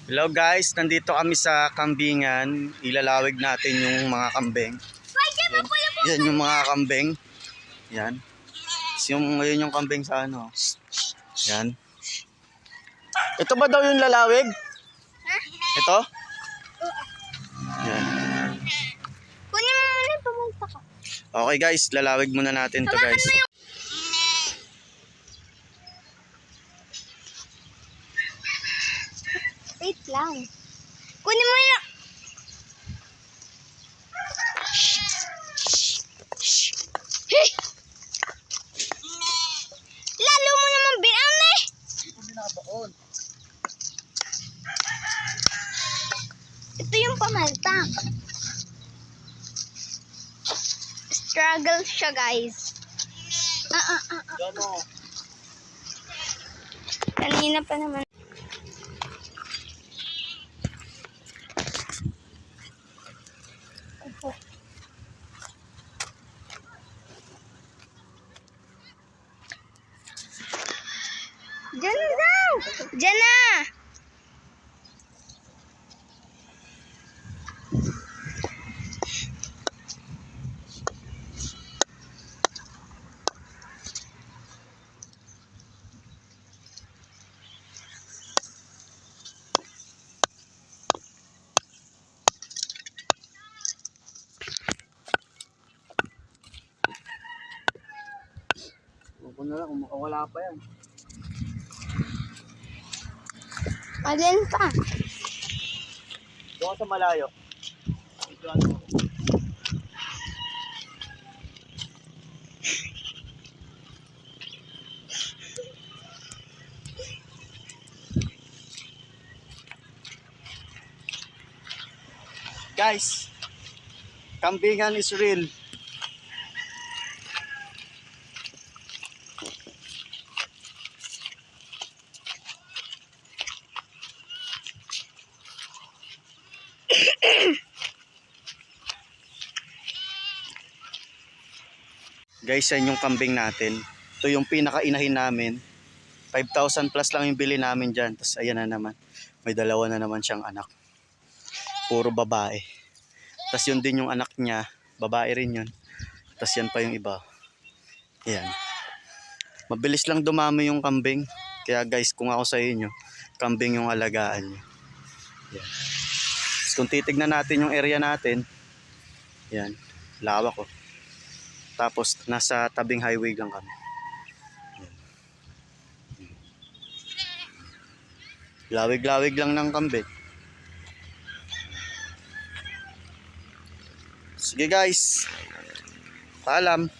Hello guys, nandito kami sa kambingan. Ilalawig natin yung mga kambing. Yan yung mga kambing. Yan. Ngayon yung kambing sa ano. Yan. Ito ba daw yung lalawig? Ito? Yan. Kunin mo muna, pumunta ka. Okay guys, lalawig muna natin to guys. Wait lang. Kunin mo yun. Hey! Lalo mo naman binaan eh. Ito binabaon. Ito yung pamaltak. Struggle siya guys. Gano? Kanina pa naman. Diyan daw! Diyan na! Huwag na lang, kung makawala pa yan. Alin pa? Doon sa malayo. Ito ano. Guys, kambingan is real. Guys, yan yung kambing natin. Ito yung pinakainahin namin. 5,000 plus lang yung bili namin dyan. Tapos ayan na naman. May dalawa na naman siyang anak. Puro babae. Tapos yun din yung anak niya. Babae rin yun. Tapos yan pa yung iba. Ayan. Mabilis lang dumami yung kambing. Kaya guys, kung ako sa inyo, kambing yung alagaan nyo. Ayan. Tapos kung titignan natin yung area natin, ayan, lawak ko. Tapos nasa tabing highway lang kami. Lawig-lawig lang ng kambing. Sige guys. Paalam.